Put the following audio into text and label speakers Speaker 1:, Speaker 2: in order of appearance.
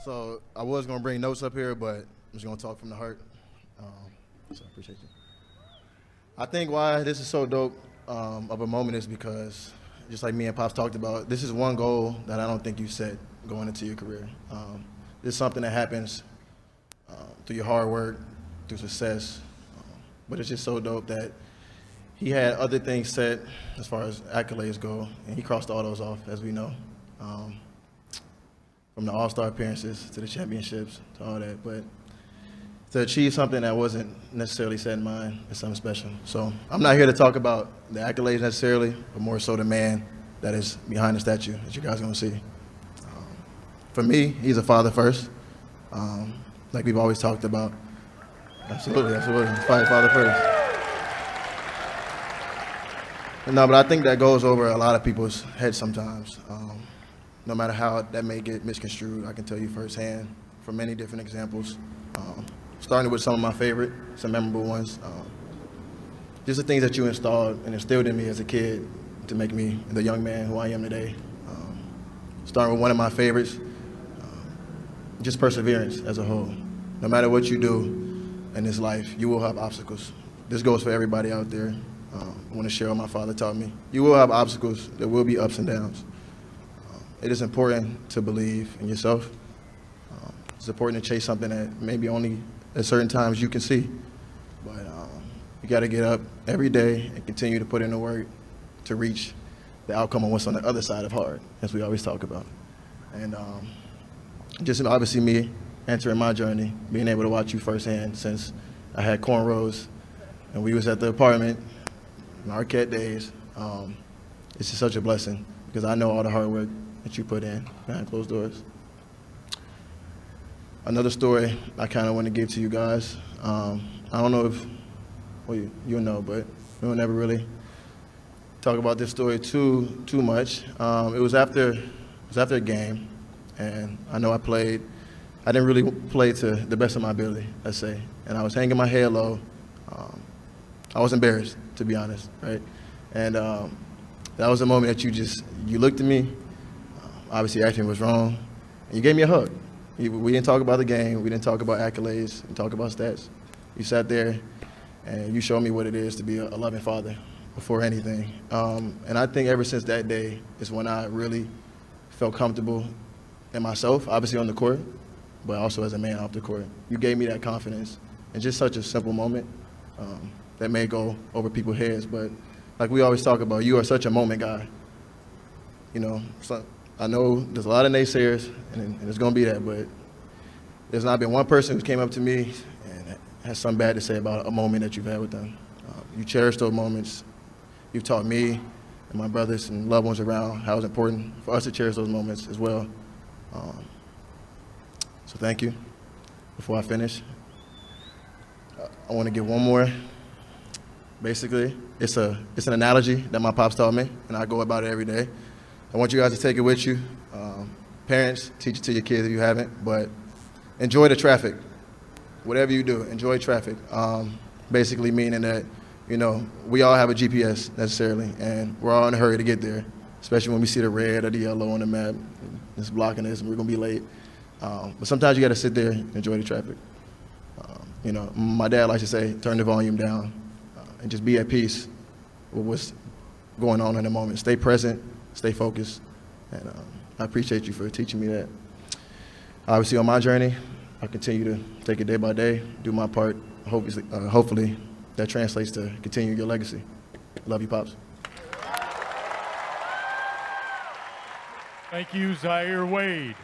Speaker 1: So I was going to bring notes up here, but I'm just going to talk from the heart. So I appreciate you. I think why this is so dope of a moment is because, just like me and Pops talked about, this is one goal that I don't think you set going into your career. This is something that happens through your hard work, through success, but it's just so dope that he had other things set as far as accolades go, and he crossed all those off, as we know. From the All-Star appearances to the championships to all that, but to achieve something that wasn't necessarily set in mind is something special. So I'm not here to talk about the accolades necessarily, but more so the man that is behind the statue that you guys are gonna see. For me, he's a father first, like we've always talked about. Absolutely, father first. No, but I think that goes over a lot of people's heads sometimes. No matter how that may get misconstrued, I can tell you firsthand from many different examples. Starting with some of my favorite, some memorable ones. Just the things that you installed and instilled in me as a kid to make me the young man who I am today. Starting with one of my favorites, just perseverance as a whole. No matter what you do in this life, you will have obstacles. This goes for everybody out there. I want to share what my father taught me. You will have obstacles. There will be ups and downs. It is important to believe in yourself. It's important to chase something that maybe only at certain times you can see. But you got to get up every day and continue to put in the work to reach the outcome of what's on the other side of hard, as we always talk about. And just obviously me entering my journey, being able to watch you firsthand since I had cornrows and we was at the apartment in Arquette days. It's just such a blessing because I know all the hard work that you put in behind closed doors. Another story I kind of want to give to you guys. I don't know if, well, you'll know, but we'll never really talk about this story too much. It was after a game, and I know I didn't really play to the best of my ability, let's say, and I was hanging my head low. I was embarrassed, to be honest, right? And that was a moment that you looked at me. Obviously, acting was wrong, and you gave me a hug. We didn't talk about the game. We didn't talk about accolades. We didn't talk about stats. You sat there, and you showed me what it is to be a loving father before anything. And I think ever since that day is when I really felt comfortable in myself, obviously on the court, but also as a man off the court. You gave me that confidence, and just such a simple moment that may go over people's heads, but like we always talk about, you are such a moment guy. You know, so I know there's a lot of naysayers, and there's going to be that, but there's not been one person who came up to me and has something bad to say about a moment that you've had with them. You cherish those moments. You've taught me and my brothers and loved ones around how it's important for us to cherish those moments as well. So thank you. Before I finish, I want to give one more. Basically, it's an analogy that my pops taught me, and I go about it every day. I want you guys to take it with you. Parents, teach it to your kids if you haven't, but enjoy the traffic. Whatever you do, enjoy traffic. Basically meaning that, you know, we all have a GPS necessarily, and we're all in a hurry to get there, especially when we see the red or the yellow on the map. It's blocking us, and we're going to be late. But sometimes you got to sit there and enjoy the traffic. You know, my dad likes to say, turn the volume down and just be at peace with what's going on in the moment. Stay present. Stay focused, and I appreciate you for teaching me that. Obviously, on my journey, I continue to take it day by day, do my part. Hopefully, that translates to continue your legacy. Love you, Pops.
Speaker 2: Thank you, Zaire Wade.